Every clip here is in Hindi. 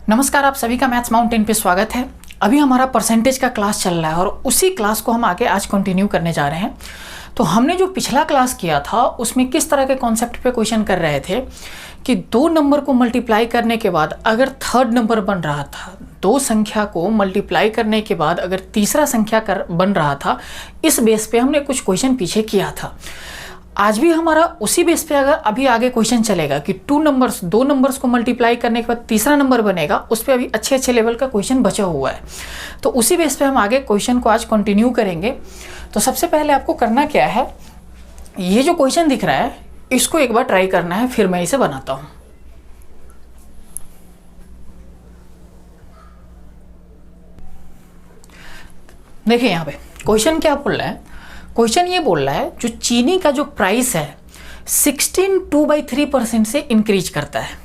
नमस्कार, आप सभी का मैथ्स माउंटेन पे स्वागत है। अभी हमारा परसेंटेज का क्लास चल रहा है और उसी क्लास को हम आगे आज कंटिन्यू करने जा रहे हैं। तो हमने जो पिछला क्लास किया था उसमें किस तरह के कॉन्सेप्ट पे क्वेश्चन कर रहे थे कि दो नंबर को मल्टीप्लाई करने के बाद अगर थर्ड नंबर बन रहा था, दो संख्या को मल्टीप्लाई करने के बाद अगर तीसरा संख्या बन रहा था, इस बेस पे हमने कुछ क्वेश्चन पीछे किया था। आज भी हमारा उसी बेस पे अगर अभी आगे क्वेश्चन चलेगा कि दो नंबर्स को मल्टीप्लाई करने के बाद तीसरा नंबर बनेगा, उस पर अभी अच्छे लेवल का क्वेश्चन बचा हुआ है। तो उसी बेस पे हम आगे क्वेश्चन को आज कंटिन्यू करेंगे। तो सबसे पहले आपको करना क्या है, ये जो क्वेश्चन दिख रहा है इसको एक बार ट्राई करना है, फिर मैं इसे बनाता हूँ। देखिए यहाँ पे क्वेश्चन क्या बोल रहा है। क्वेश्चन ये बोल रहा है जो चीनी का जो प्राइस है 16.2/3% से इंक्रीज करता है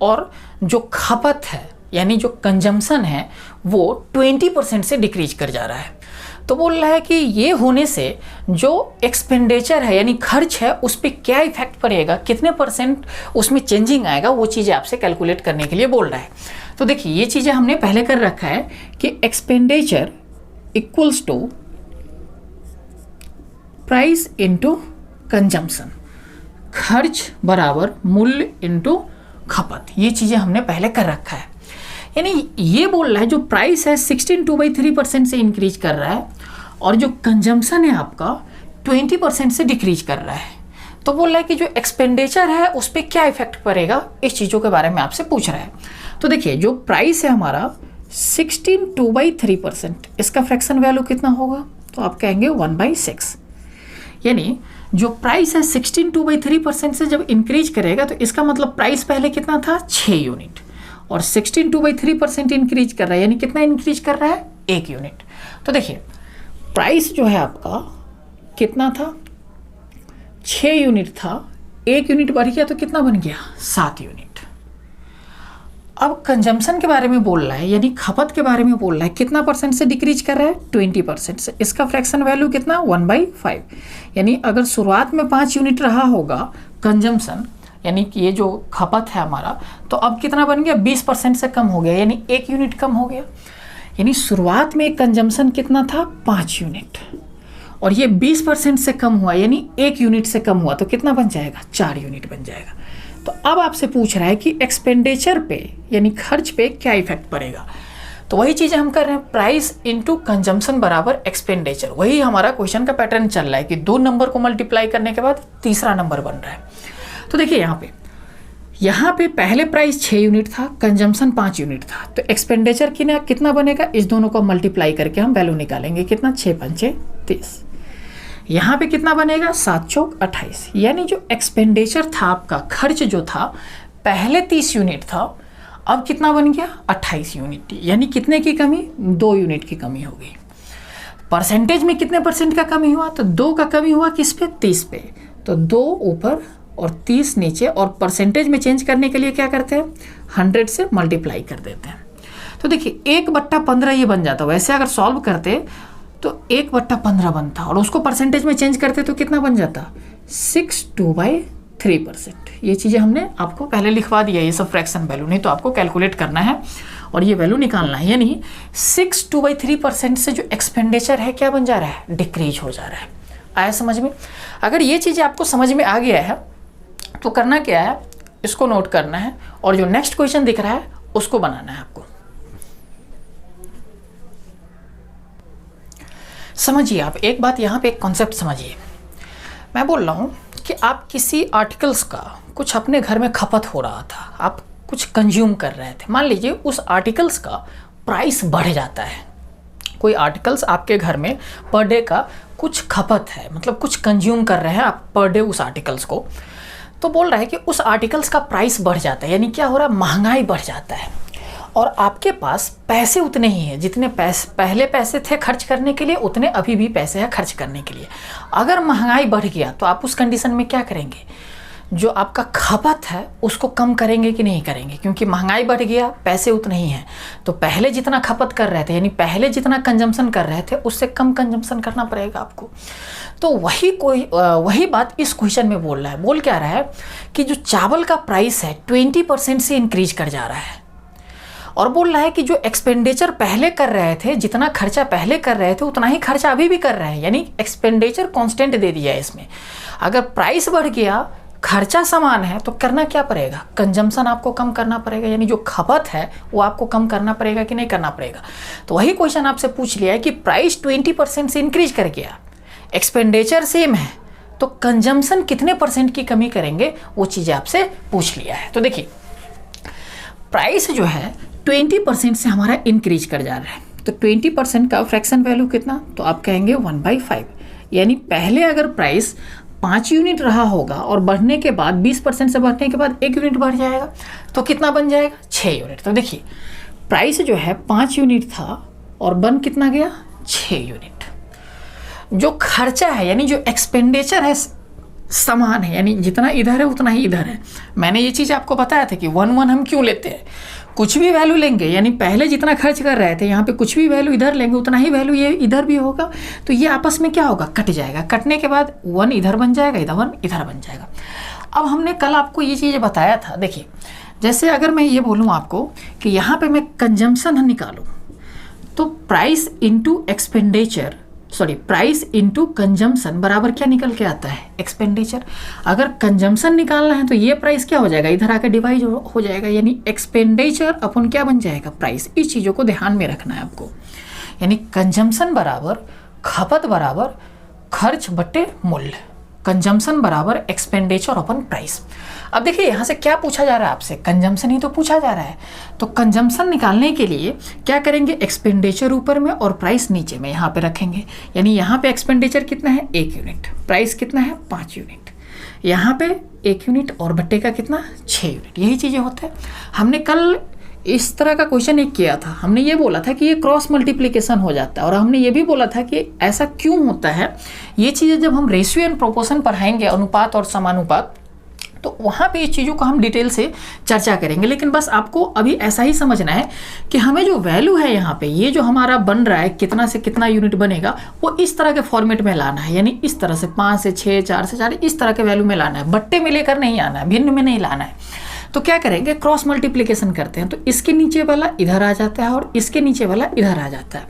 और जो खपत है यानी जो कंजम्पशन है वो 20% से डिक्रीज कर जा रहा है। तो बोल रहा है कि ये होने से जो एक्सपेंडिचर है यानी खर्च है उस पर क्या इफेक्ट पड़ेगा, कितने परसेंट उसमें चेंजिंग आएगा, वो चीज़ें आपसे कैलकुलेट करने के लिए बोल रहा है। तो देखिए ये चीज़ें हमने पहले कर रखा है कि expenditure equals to price into consumption, खर्च बराबर मूल्य इंटू खपत, ये चीज़ें हमने पहले कर रखा है। यानी ये बोल रहा है जो प्राइस है 16.2/3% से इंक्रीज कर रहा है और जो कंजम्पशन है आपका 20% से डिक्रीज कर रहा है। तो बोल रहा है कि जो एक्सपेंडिचर है उस पर क्या इफेक्ट पड़ेगा, इस चीज़ों के बारे में आपसे पूछ रहा है। तो देखिए जो प्राइस है हमारा 16.2/3%, इसका फ्रैक्शन वैल्यू कितना होगा, तो आप कहेंगे 1/6। यानी जो प्राइस है 16.2/3% से जब इंक्रीज करेगा तो इसका मतलब प्राइस पहले कितना था 6 यूनिट और 16.2/3% इंक्रीज कर रहा है, यानी कितना इंक्रीज कर रहा है 1 यूनिट। तो देखिए प्राइस जो है आपका कितना था 6 यूनिट था, 1 यूनिट बढ़ गया तो कितना बन गया 7 यूनिट। अब कंजम्पशन के बारे में बोल रहा है यानी खपत के बारे में बोल रहा है, कितना परसेंट से डिक्रीज कर रहा है 20% से। इसका फ्रैक्शन वैल्यू कितना 1/5। यानी अगर शुरुआत में 5 यूनिट रहा होगा कंजम्पशन यानी कि ये जो खपत है हमारा, तो अब कितना बन गया 20% से कम हो गया, यानी 1 यूनिट कम हो गया। यानी शुरुआत में कंजम्पशन कितना था 5 यूनिट और ये 20% से कम हुआ यानी 1 यूनिट से कम हुआ, तो कितना बन जाएगा 4 यूनिट बन जाएगा। तो अब आपसे पूछ रहा है कि एक्सपेंडिचर पे यानी खर्च पे क्या इफेक्ट पड़ेगा। तो वही चीज़ें हम कर रहे हैं, प्राइस इंटू कंजम्पशन बराबर एक्सपेंडिचर। वही हमारा क्वेश्चन का पैटर्न चल रहा है कि दो नंबर को मल्टीप्लाई करने के बाद तीसरा नंबर बन रहा है। तो देखिए यहाँ पे पहले प्राइस 6 यूनिट था, कंजम्पशन 5 यूनिट था, तो एक्सपेंडिचर कितना बनेगा, इस दोनों को मल्टीप्लाई करके हम वैल्यू निकालेंगे, कितना 6×5 = 30। यहाँ पे कितना बनेगा 7×4 = 28। यानी जो एक्सपेंडिचर था आपका, खर्च जो था पहले 30 यूनिट था, अब कितना बन गया 28 यूनिट। यानी कितने की कमी 2 यूनिट की कमी हो गई। परसेंटेज में कितने परसेंट का कमी हुआ, तो 2 का कमी हुआ किस पे 30 पे, तो 2 ऊपर और 30 नीचे। और परसेंटेज में चेंज करने के लिए क्या करते हैं 100 से मल्टीप्लाई कर देते हैं। तो देखिए 1/15 ये बन जाता। वैसे अगर सॉल्व करते तो 1/15 बनता और उसको परसेंटेज में चेंज करते तो कितना बन जाता 62/3%। ये चीज़ें हमने आपको पहले लिखवा दिया, ये सब फ्रैक्शन वैल्यू, नहीं तो आपको कैलकुलेट करना है और ये वैल्यू निकालना है। यानी 62/3% से जो एक्सपेंडिचर है क्या बन जा रहा है डिक्रीज हो जा रहा है। आया समझ में। अगर ये चीज़ें आपको समझ में आ गया है तो करना क्या है, इसको नोट करना है और जो नेक्स्ट क्वेश्चन दिख रहा है उसको बनाना है आपको। समझिए आप एक बात, यहाँ पे एक कॉन्सेप्ट समझिए। मैं बोल रहा हूँ कि आप किसी आर्टिकल्स का कुछ अपने घर में खपत हो रहा था, आप कुछ कंज्यूम कर रहे थे, मान लीजिए उस आर्टिकल्स का प्राइस बढ़ जाता है। कोई आर्टिकल्स आपके घर में पर डे का कुछ खपत है, मतलब कुछ कंज्यूम कर रहे हैं आप पर डे उस आर्टिकल्स को। तो बोल रहा है कि उस आर्टिकल्स का प्राइस बढ़ जाता है, यानी क्या हो रहा है महंगाई बढ़ जाता है और आपके पास पैसे उतने ही हैं जितने पहले पैसे थे खर्च करने के लिए, उतने अभी भी पैसे हैं खर्च करने के लिए। अगर महंगाई बढ़ गया तो आप उस कंडीशन में क्या करेंगे, जो आपका खपत है उसको कम करेंगे कि नहीं करेंगे, क्योंकि महंगाई बढ़ गया पैसे उतने ही हैं। तो पहले जितना खपत कर रहे थे यानी पहले जितना कंजम्पशन कर रहे थे उससे कम कंजम्पशन करना पड़ेगा आपको। तो वही बात इस क्वेश्चन में बोल रहा है। बोल क्या रहा है कि जो चावल का प्राइस है 20% से इंक्रीज कर जा रहा है और बोल रहा है कि जो एक्सपेंडिचर पहले कर रहे थे, जितना खर्चा पहले कर रहे थे उतना ही खर्चा अभी भी कर रहे हैं, यानी एक्सपेंडिचर कांस्टेंट दे दिया है इसमें। अगर प्राइस बढ़ गया, खर्चा समान है, तो करना क्या पड़ेगा, कंजम्पशन आपको कम करना पड़ेगा, यानी जो खपत है वो आपको कम करना पड़ेगा कि नहीं करना पड़ेगा। तो वही क्वेश्चन आपसे पूछ लिया है कि प्राइस 20% से इंक्रीज कर गया, एक्सपेंडिचर सेम है, तो कंजम्पशन कितने % की कमी करेंगे, वो चीज़ें आपसे पूछ लिया है। तो देखिए प्राइस जो है 20% से हमारा इंक्रीज कर जा रहा है, तो 20% का फ्रैक्शन वैल्यू कितना, तो आप कहेंगे 1/5, यानी पहले अगर प्राइस 5 यूनिट रहा होगा और बढ़ने के बाद 20% से बढ़ने के बाद 1 यूनिट बढ़ जाएगा, तो कितना बन जाएगा, 6 यूनिट। तो देखिए प्राइस जो है 5 यूनिट था और बन कितना गया, 6 यूनिट। जो खर्चा है यानी जो एक्सपेंडिचर है समान है, यानी जितना इधर है उतना ही इधर है। मैंने ये चीज़ आपको बताया था कि 1 हम क्यों लेते हैं, कुछ भी वैल्यू लेंगे यानी पहले जितना खर्च कर रहे थे यहाँ पे कुछ भी वैल्यू इधर लेंगे उतना ही वैल्यू ये इधर भी होगा, तो ये आपस में क्या होगा, कट जाएगा। कटने के बाद 1 इधर बन जाएगा, इधर 1 इधर बन जाएगा। अब हमने कल आपको ये चीज़ बताया था, देखिए जैसे अगर मैं ये बोलूँ आपको कि यहाँ पे मैं कंजम्पशन निकालूँ, तो price into expenditure, sorry price into consumption बराबर क्या निकल के आता है, एक्सपेंडिचर। अगर कंजम्पशन निकालना है तो ये प्राइस क्या हो जाएगा, इधर आकर डिवाइड हो जाएगा, यानी एक्सपेंडिचर अपन क्या बन जाएगा, प्राइस। इस चीज़ों को ध्यान में रखना है आपको, यानी कंजम्पशन बराबर खपत बराबर खर्च बटे मूल्य, कंजम्पशन बराबर एक्सपेंडिचर अपन प्राइस। अब देखिए यहाँ से क्या पूछा जा रहा है आपसे, कंजम्पशन ही तो पूछा जा रहा है, तो कंजम्पशन निकालने के लिए क्या करेंगे, एक्सपेंडिचर ऊपर में और प्राइस नीचे में यहाँ पे रखेंगे। यानी यहाँ पे एक्सपेंडिचर कितना है, 1 यूनिट, प्राइस कितना है, 5 यूनिट, यहाँ पे 1 यूनिट और बट्टे का कितना, 6 यूनिट। यही चीज़ें होते हैं। हमने कल इस तरह का क्वेश्चन एक किया था, हमने ये बोला था कि ये क्रॉस मल्टीप्लिकेशन हो जाता है, और हमने ये भी बोला था कि ऐसा क्यों होता है। ये चीज़ें जब हम रेशियो एंड प्रोपोर्शन पढ़ाएंगे, अनुपात और समानुपात, तो वहाँ पे इस चीज़ों को हम डिटेल से चर्चा करेंगे। लेकिन बस आपको अभी ऐसा ही समझना है कि हमें जो वैल्यू है यहाँ पे, ये जो हमारा बन रहा है कितना से कितना यूनिट बनेगा, वो इस तरह के फॉर्मेट में लाना है, यानी इस तरह से 5 से 6, 4 से 4, इस तरह के वैल्यू में लाना है, बट्टे में लेकर नहीं आना है, भिन्न में नहीं लाना है। तो क्या करेंगे, क्रॉस मल्टीप्लिकेशन करते हैं, तो इसके नीचे वाला इधर आ जाता है और इसके नीचे वाला इधर आ जाता है,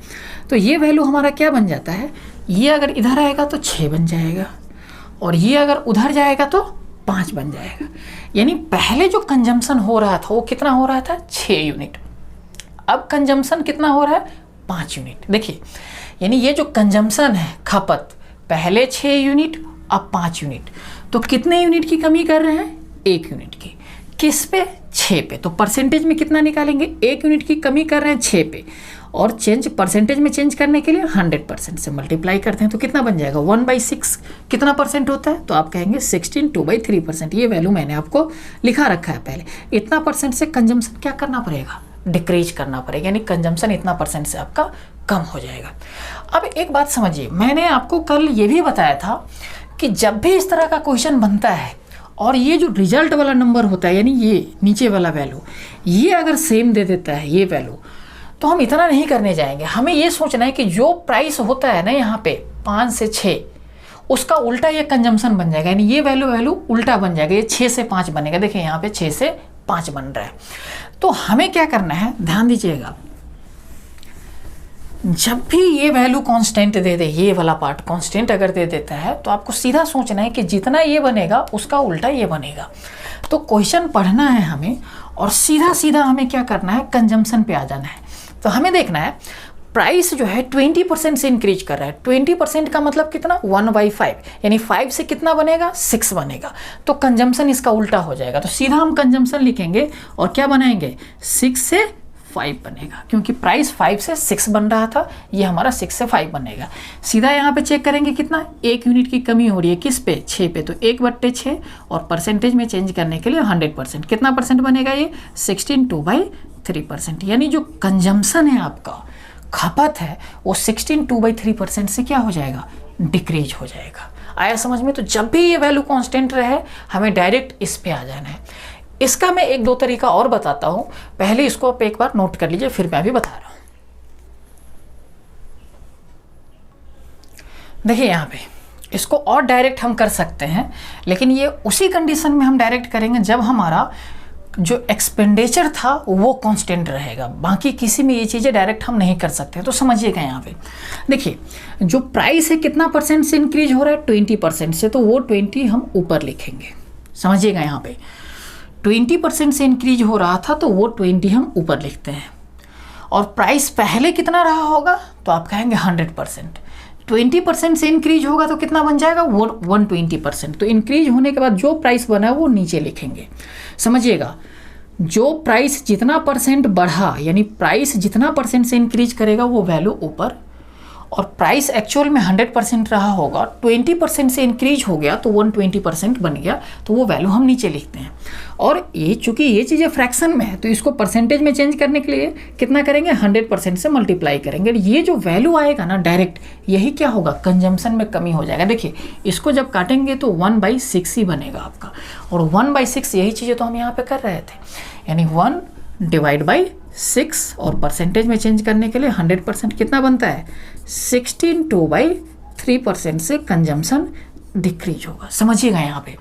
तो ये वैल्यू हमारा क्या बन जाता है, ये अगर इधर आएगा तो 6 बन जाएगा, और ये अगर उधर जाएगा तो 5 बन जाएगा। यानी पहले जो कंजम्पशन हो रहा था वो कितना हो रहा था, 6 यूनिट, अब कंजम्पशन कितना हो रहा है, 5 यूनिट। देखिए यानी ये जो कंजम्पशन है, खपत, पहले 6 यूनिट अब 5 यूनिट, तो कितने यूनिट की कमी कर रहे हैं, 1 यूनिट की। किस पे, 6 पे। तो परसेंटेज में कितना निकालेंगे, 1 यूनिट की कमी कर रहे हैं 6 पे, और चेंज परसेंटेज में चेंज करने के लिए 100% से मल्टीप्लाई करते हैं, तो कितना बन जाएगा, 1/6 कितना परसेंट होता है, तो आप कहेंगे 16 2/3%। ये वैल्यू मैंने आपको लिखा रखा है पहले। इतना परसेंट से कंजम्पशन क्या करना पड़ेगा, डिक्रीज करना पड़ेगा, यानी कंजम्पशन इतना परसेंट से आपका कम हो जाएगा। अब एक बात समझिए, मैंने आपको कल ये भी बताया था कि जब भी इस तरह का क्वेश्चन बनता है और ये जो रिजल्ट वाला नंबर होता है, यानी ये नीचे वाला वैल्यू, ये अगर सेम दे देता है ये वैल्यू, तो हम इतना नहीं करने जाएंगे। हमें ये सोचना है कि जो प्राइस होता है ना यहाँ पे 5 से 6, उसका उल्टा ये कंजम्पशन बन जाएगा, यानी ये वैल्यू उल्टा बन जाएगा, ये 6 से 5 बनेगा। देखिए यहाँ पे 6 से 5 बन रहा है। तो हमें क्या करना है, ध्यान दीजिएगा, जब भी ये वैल्यू कांस्टेंट दे दे, ये वाला पार्ट कांस्टेंट अगर दे देता है, तो आपको सीधा सोचना है कि जितना ये बनेगा उसका उल्टा ये बनेगा। तो क्वेश्चन पढ़ना है हमें, और सीधा सीधा हमें क्या करना है, कंजम्पशन पे आ जाना है। तो हमें देखना है प्राइस जो है 20% से इंक्रीज कर रहा है। 20% का मतलब कितना, 1/5, यानी 5 से कितना बनेगा, 6 बनेगा। तो कंजम्पशन इसका उल्टा हो जाएगा, तो सीधा हम कंजम्पशन लिखेंगे और क्या बनाएंगे, 6 से 5 बनेगा, क्योंकि प्राइस 5 से 6 बन रहा था, ये हमारा 6 से 5 बनेगा। सीधा यहाँ पे चेक करेंगे कितना, 1 यूनिट की कमी हो रही है, किस पे, 6 पे, तो 1/6, और परसेंटेज में चेंज करने के लिए 100%, कितना परसेंट बनेगा ये, 16 2/3%। यानी जो कंजम्पशन है आपका, खपत है, वो 16 2/3% से क्या हो जाएगा, डिक्रीज हो जाएगा। आया समझ में। तो जब भी ये वैल्यू कांस्टेंट रहे, हमें डायरेक्ट इस पे आ जाना है। इसका मैं 1-2 तरीका और बताता हूं, पहले इसको आप एक बार नोट कर लीजिए, फिर मैं भी बता रहा हूं। देखिए यहाँ पे इसको और डायरेक्ट हम कर सकते हैं, लेकिन ये उसी कंडीशन में हम डायरेक्ट करेंगे जब हमारा जो एक्सपेंडिचर था वो कांस्टेंट रहेगा, बाकी किसी में ये चीज़ें डायरेक्ट हम नहीं कर सकते। तो समझिएगा यहाँ पे देखिए, जो प्राइस है कितना परसेंट से इंक्रीज हो रहा है, 20% से, तो वो 20 हम ऊपर लिखेंगे। समझिएगा यहाँ पे 20% से इंक्रीज हो रहा था तो वो 20 हम ऊपर लिखते हैं। और प्राइस पहले कितना रहा होगा, तो आप कहेंगे 100%। 20% से इंक्रीज होगा तो कितना बन जाएगा, वो 120%। तो इंक्रीज होने के बाद जो प्राइस बना है वो नीचे लिखेंगे। समझिएगा, जो प्राइस जितना परसेंट बढ़ा, यानी प्राइस जितना परसेंट से इंक्रीज करेगा वो वैल्यू ऊपर, और प्राइस एक्चुअल में 100% रहा होगा, 20% से इंक्रीज हो गया तो 120% बन गया, तो वो वैल्यू हम नीचे लिखते हैं। और ये चूंकि ये चीज़ें फ्रैक्शन में है तो इसको परसेंटेज में चेंज करने के लिए कितना करेंगे, 100% से मल्टीप्लाई करेंगे। ये जो वैल्यू आएगा ना डायरेक्ट, यही क्या होगा, कंजम्पशन में कमी हो जाएगा। देखिए इसको जब काटेंगे तो 1/6 ही बनेगा आपका, और 1/6 यही चीज़ें तो हम यहाँ पे कर रहे थे, यानी 1/6, और परसेंटेज में चेंज करने के लिए 100% कितना बनता है, 16 2/3% से कंजम्पशन डिक्रीज होगा। समझिएगा यहाँ पे,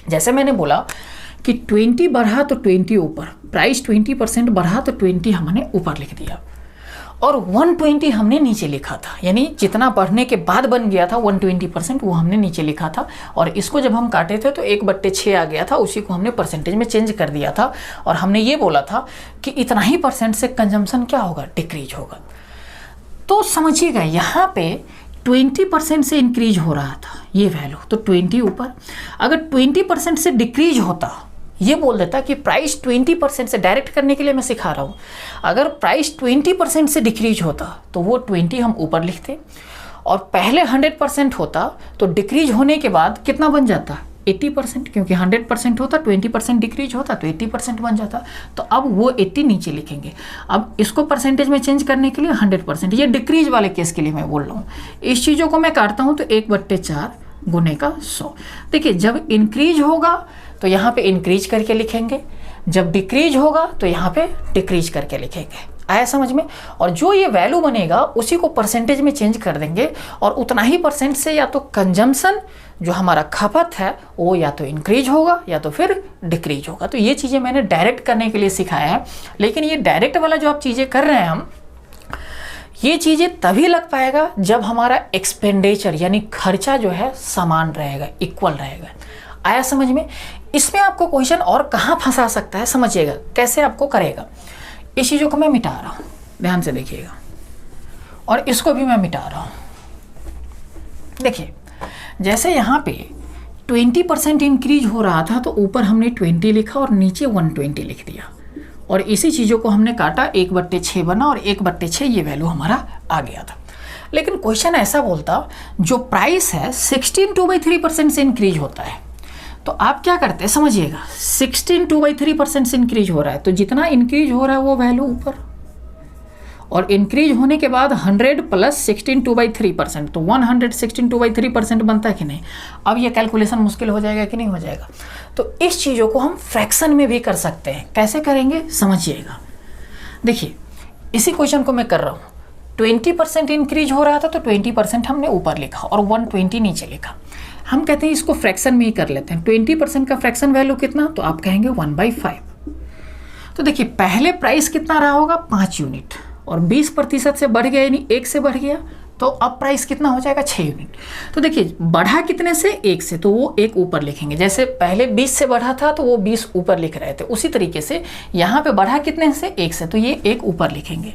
जैसे मैंने बोला कि 20 बढ़ा तो 20 ऊपर, प्राइस 20% बढ़ा तो 20 हमने ऊपर लिख दिया, और 120 हमने नीचे लिखा था, यानी जितना बढ़ने के बाद बन गया था 120% वो हमने नीचे लिखा था। और इसको जब हम काटे थे तो 1/6 आ गया था, उसी को हमने परसेंटेज में चेंज कर दिया था, और हमने ये बोला था कि इतना ही परसेंट से कंजम्पशन क्या होगा, डिक्रीज होगा। तो समझिएगा यहाँ पे 20% से इंक्रीज हो रहा था ये वैल्यू, तो 20 ऊपर। अगर 20% से डिक्रीज होता, ये बोल देता कि प्राइस 20% से, डायरेक्ट करने के लिए मैं सिखा रहा हूँ, अगर प्राइस 20% से डिक्रीज होता तो वो 20 हम ऊपर लिखते, और पहले 100% होता तो डिक्रीज होने के बाद कितना बन जाता, 80%, क्योंकि 100% होता, 20% डिक्रीज होता तो 80% बन जाता। तो अब वो 80 नीचे लिखेंगे। अब इसको परसेंटेज में चेंज करने के लिए 100%, ये डिक्रीज वाले केस के लिए मैं बोल रहा हूँ। इस चीज़ों को मैं काटता हूँ तो 1/4 गुने का 100। देखिए जब इंक्रीज होगा तो यहाँ पे इंक्रीज करके लिखेंगे, जब डिक्रीज होगा तो यहाँ पे डिक्रीज करके लिखेंगे। आया समझ में? और जो ये वैल्यू बनेगा उसी को परसेंटेज में चेंज कर देंगे, और उतना ही परसेंट से या तो कंजम्पशन जो हमारा खपत है वो या तो इंक्रीज होगा या तो फिर डिक्रीज होगा। तो ये चीज़ें मैंने डायरेक्ट करने के लिए सिखाया है, लेकिन ये डायरेक्ट वाला जो आप चीज़ें कर रहे हैं हम, ये चीज़ें तभी लग पाएगा जब हमारा एक्सपेंडिचर यानी खर्चा जो है समान रहेगा, इक्वल रहेगा। आया समझ में? इसमें आपको क्वेश्चन और कहाँ फंसा सकता है समझिएगा, कैसे आपको करेगा। इस चीज़ों को मैं मिटा रहा हूँ, ध्यान से देखिएगा, और इसको भी मैं मिटा रहा हूँ। देखिए जैसे यहाँ पे 20% इंक्रीज हो रहा था तो ऊपर हमने 20 लिखा और नीचे 120 लिख दिया, और इसी चीज़ों को हमने काटा, 1/6 बना, और 1/6 ये वैल्यू हमारा आ गया था। लेकिन क्वेश्चन ऐसा बोलता, जो प्राइस है 16 2/3% से इंक्रीज होता है, तो आप क्या करते हैं समझिएगा, 16 2/3% से इंक्रीज हो रहा है, तो जितना इंक्रीज हो रहा है वो वैल्यू ऊपर, और इंक्रीज होने के बाद 100 + 16 2/3%, तो 116 2/3% बनता है कि नहीं। अब ये कैलकुलेशन मुश्किल हो जाएगा कि नहीं हो जाएगा। तो इस चीज़ों को हम फ्रैक्शन में भी कर सकते हैं। कैसे करेंगे समझिएगा। देखिए इसी क्वेश्चन को मैं कर रहा हूँ, 20% इंक्रीज हो रहा था तो 20% हमने ऊपर लिखा और 120 नीचे लिखा। हम कहते हैं इसको फ्रैक्शन में ही कर लेते हैं। 20% का फ्रैक्शन वैल्यू कितना, तो आप कहेंगे 1/5। तो देखिए पहले प्राइस कितना रहा होगा, 5 यूनिट, और 20% से बढ़ गया यानी 1 से बढ़ गया, तो अब प्राइस कितना हो जाएगा, 6 यूनिट। तो देखिए बढ़ा कितने से, 1 से, तो वो 1 ऊपर लिखेंगे। जैसे पहले 20 से बढ़ा था तो वो 20 ऊपर लिख रहे थे, उसी तरीके से यहाँ पे बढ़ा कितने से, 1 से, तो ये 1 ऊपर लिखेंगे।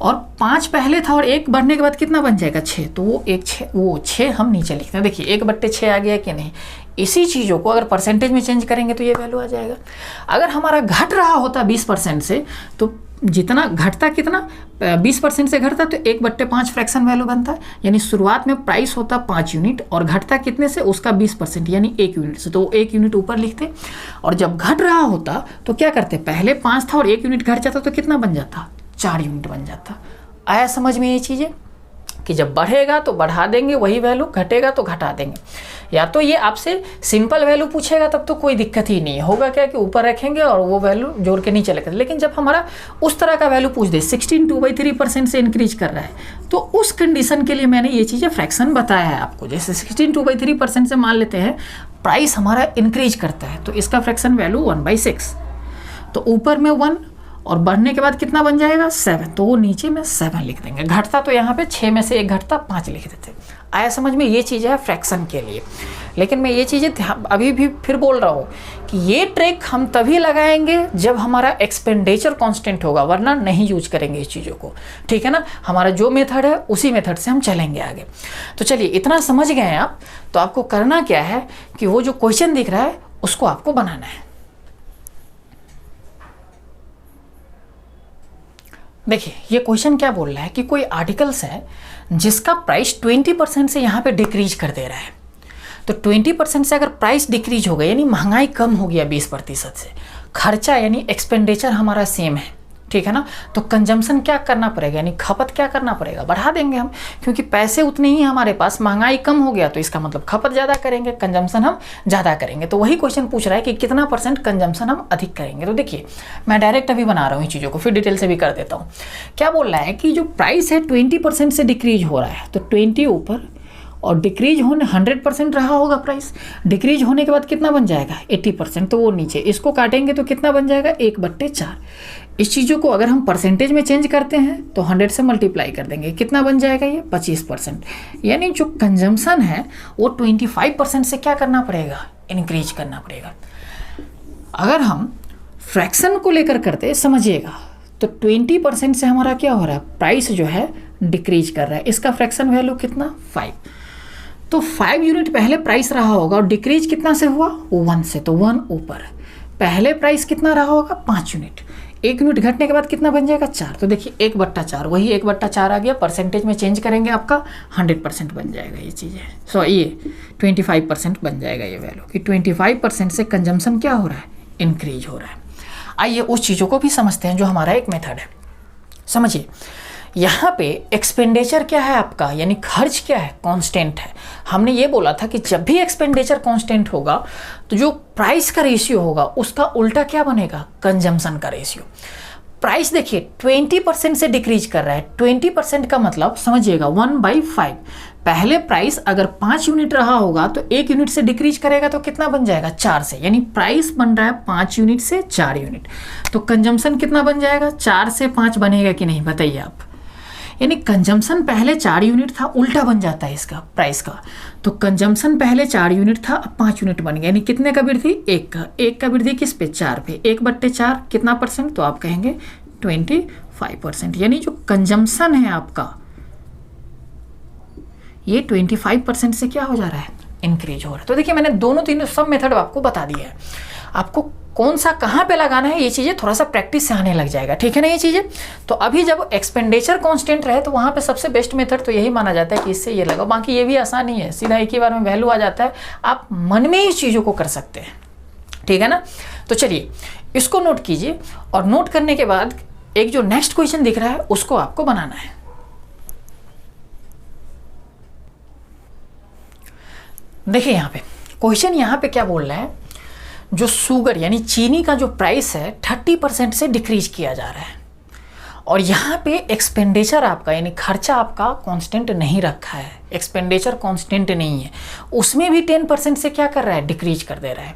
और 5 पहले था और 1 बढ़ने के बाद कितना बन जाएगा, 6, तो वो 6 हम नीचे लिखते हैं। देखिए 1/6 आ गया कि नहीं। इसी चीज़ों को अगर परसेंटेज में चेंज करेंगे तो ये वैल्यू आ जाएगा। अगर हमारा घट रहा होता 20% से, तो जितना घटता कितना, 20% से घटता तो 1/5 फ्रैक्शन वैल्यू बनता है, यानी शुरुआत में प्राइस होता 5 यूनिट और घटता कितने से, उसका 20% यानी 1 यूनिट से, तो 1 यूनिट ऊपर लिखते। और जब घट रहा होता तो क्या करते, पहले 5 था और 1 यूनिट घट जाता तो कितना बन जाता, 4 यूनिट बन जाता। आया समझ में ये चीज़ें कि जब बढ़ेगा तो बढ़ा देंगे वही वैल्यू, घटेगा तो घटा देंगे। या तो ये आपसे सिंपल वैल्यू पूछेगा तब तो कोई दिक्कत ही नहीं है, होगा क्या कि ऊपर रखेंगे और वो वैल्यू जोड़ के नीचे रखेंगे। लेकिन जब हमारा उस तरह का वैल्यू पूछ दे, 16 2/3% से इंक्रीज कर रहा है, तो उस कंडीशन के लिए मैंने ये चीज़ें फ्रैक्शन बताया है आपको। जैसे 16 2/3% से मान लेते हैं प्राइस हमारा इंक्रीज करता है, तो इसका फ्रैक्शन वैल्यू 1/6। तो ऊपर में 1 और बढ़ने के बाद कितना बन जाएगा 7, तो वो नीचे में 7 लिख देंगे। घटता तो यहाँ पे 6 में से 1 घटता 5 लिख देते। आया समझ में? ये चीज़ है फ्रैक्शन के लिए। लेकिन मैं ये चीज़ें अभी भी फिर बोल रहा हूँ कि ये ट्रिक हम तभी लगाएंगे जब हमारा एक्सपेंडिचर कांस्टेंट होगा, वरना नहीं यूज करेंगे इस चीज़ों को। ठीक है ना? हमारा जो मेथड है उसी मेथड से हम चलेंगे आगे। तो चलिए, इतना समझ गए हैं आप, तो आपको करना क्या है कि वो जो क्वेश्चन दिख रहा है उसको आपको बनाना है। देखिए, ये क्वेश्चन क्या बोल रहा है कि कोई आर्टिकल्स है जिसका प्राइस 20% से यहाँ पे डिक्रीज कर दे रहा है। तो 20% से अगर प्राइस डिक्रीज हो गया, यानी महंगाई कम हो गया 20% से, खर्चा यानी एक्सपेंडिचर हमारा सेम है, ठीक है ना, तो कंजम्पशन क्या करना पड़ेगा, यानी खपत क्या करना पड़ेगा, बढ़ा देंगे हम, क्योंकि पैसे उतने ही हमारे पास, महंगाई कम हो गया तो इसका मतलब खपत ज़्यादा करेंगे, कंजम्पशन हम ज़्यादा करेंगे। तो वही क्वेश्चन पूछ रहा है कि कितना % कंजम्पशन हम अधिक करेंगे। तो देखिए, मैं डायरेक्ट अभी बना रहा हूँ इन चीज़ों को, फिर डिटेल से भी कर देता हूँ। क्या बोल रहा है कि जो प्राइस है 20% से डिक्रीज हो रहा है, तो 20 ऊपर और डिक्रीज होने 100% रहा होगा प्राइस, डिक्रीज होने के बाद कितना बन जाएगा 80%, तो वो नीचे, इसको काटेंगे तो कितना बन जाएगा 1/4। इस चीज़ों को अगर हम परसेंटेज में चेंज करते हैं तो 100 से मल्टीप्लाई कर देंगे, कितना बन जाएगा ये 25%। यानी जो कंजम्पशन है वो 25% से क्या करना पड़ेगा, इंक्रीज करना पड़ेगा। अगर हम फ्रैक्शन को लेकर करते, समझिएगा, तो 20% से हमारा क्या हो रहा है, प्राइस जो है डिक्रीज कर रहा है। इसका फ्रैक्शन वैल्यू कितना 5, तो 5 यूनिट पहले प्राइस रहा होगा और डिक्रीज कितना से हुआ 1 से, तो 1 ऊपर। पहले प्राइस कितना रहा होगा 5 यूनिट, 1 यूनिट घटने के बाद कितना बन जाएगा 4, तो देखिए 1/4, वही 1/4 आ गया, परसेंटेज में चेंज करेंगे आपका 100% बन जाएगा ये चीज़ें। सो ये 25% बन जाएगा ये वैल्यू, कि 25% से कंजम्पशन क्या हो रहा है, इंक्रीज हो रहा है। आइए उस चीज़ों को भी समझते हैं जो हमारा एक मेथड है। समझिए, यहाँ पे एक्सपेंडिचर क्या है आपका, यानी खर्च क्या है, कांस्टेंट है। हमने ये बोला था कि जब भी एक्सपेंडिचर कांस्टेंट होगा तो जो प्राइस का रेशियो होगा उसका उल्टा क्या बनेगा, कंजम्पशन का रेशियो। प्राइस देखिए 20% से डिक्रीज कर रहा है, 20% का मतलब समझिएगा 1/5। पहले प्राइस अगर 5 यूनिट रहा होगा तो 1 यूनिट से डिक्रीज करेगा तो कितना बन जाएगा 4 से, यानी प्राइस बन रहा है 5 यूनिट से 4 यूनिट, तो कंजम्पशन कितना बन जाएगा 4 से 5 बनेगा कि नहीं, बताइए आप। यानी कंजम्पशन पहले 4 यूनिट था, उल्टा बन जाता है इसका प्राइस का। तो कंजम्पशन पहले 4 यूनिट था, अब 5 यूनिट बन गया, यानी कितने का वृद्धि, 1 का वृद्धि किस पे, 4 पे, 1/4 कितना %, तो आप कहेंगे 25%। यानी जो कंजम्पशन है आपका ये 25% से क्या हो जा रहा है, इंक्रीज हो रहा है। तो देखिए, मैंने दोनों तीनों सब मेथड आपको बता दिया है, आपको कौन सा कहाँ पे लगाना है ये चीज़ें थोड़ा सा प्रैक्टिस से आने लग जाएगा, ठीक है ना ये चीज़ें। तो अभी जब एक्सपेंडिचर कांस्टेंट रहे तो वहाँ पे सबसे बेस्ट मेथड तो यही माना जाता है कि इससे ये लगाओ। बाकी ये भी आसान ही है, सीधा एक ही बार में वैल्यू आ जाता है, आप मन में ही चीज़ों को कर सकते हैं, ठीक है ना। तो चलिए इसको नोट कीजिए, और नोट करने के बाद एक जो नेक्स्ट क्वेश्चन दिख रहा है उसको आपको बनाना है। देखिए यहाँ पे क्वेश्चन यहाँ पे क्या बोल रहा है, जो शुगर यानी चीनी का जो प्राइस है 30% से डिक्रीज किया जा रहा है, और यहाँ पे एक्सपेंडिचर आपका यानी खर्चा आपका कांस्टेंट नहीं रखा है, एक्सपेंडिचर कांस्टेंट नहीं है, उसमें भी 10% से क्या कर रहा है, डिक्रीज कर दे रहा है।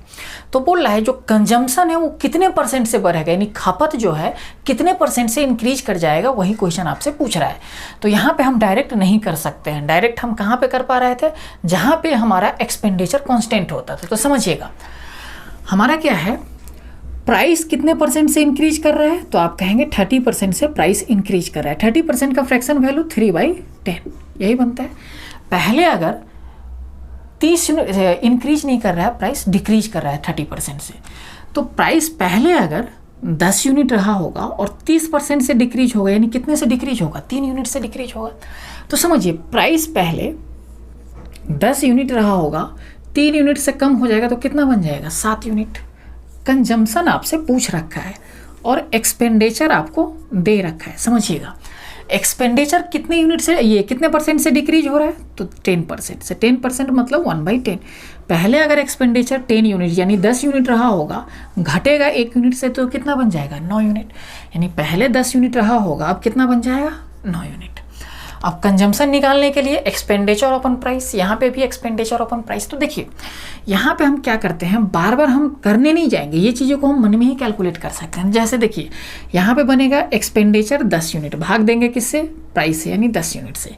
तो बोल रहा है जो कंजम्पशन है वो कितने % से बढ़ेगा, यानी खपत जो है कितने % से इंक्रीज कर जाएगा, वही क्वेश्चन आपसे पूछ रहा है। तो यहाँ पे हम डायरेक्ट नहीं कर सकते हैं, डायरेक्ट हम कहाँ पे कर पा रहे थे, जहाँ पे हमारा एक्सपेंडिचर कांस्टेंट होता था। तो समझिएगा हमारा क्या है, प्राइस कितने % से इंक्रीज कर रहा है, तो आप कहेंगे 30% से प्राइस इंक्रीज कर रहा है। 30% का फ्रैक्शन वैल्यू 3/10 यही बनता है। पहले अगर 30 इंक्रीज नहीं कर रहा है, प्राइस डिक्रीज कर रहा है 30% से, तो प्राइस पहले अगर 10 यूनिट रहा होगा और 30% से डिक्रीज होगा, यानी कितने से डिक्रीज होगा, 3 यूनिट से डिक्रीज होगा। तो समझिए प्राइस पहले 10 यूनिट रहा होगा, 3 यूनिट से कम हो जाएगा तो कितना बन जाएगा 7 यूनिट। कंजम्पशन आपसे पूछ रखा है और एक्सपेंडिचर आपको दे रखा है। समझिएगा एक्सपेंडिचर कितने यूनिट से, ये कितने % से डिक्रीज हो रहा है, तो 10% से। 10% मतलब 1/10। पहले अगर एक्सपेंडिचर 10 यूनिट यानी 10 यूनिट रहा होगा, घटेगा 1 यूनिट से तो कितना बन जाएगा 9 यूनिट। यानी पहले 10 यूनिट रहा होगा, अब कितना बन जाएगा 9 यूनिट। अब कंजम्पशन निकालने के लिए एक्सपेंडिचर अपन प्राइस, यहाँ पे भी एक्सपेंडिचर अपन प्राइस। तो देखिए यहाँ पे हम क्या करते हैं, बार बार हम करने नहीं जाएंगे, ये चीज़ों को हम मन में ही कैलकुलेट कर सकते हैं। जैसे देखिए यहाँ पे बनेगा एक्सपेंडिचर 10 यूनिट, भाग देंगे किससे, प्राइस से, यानी 10 यूनिट से।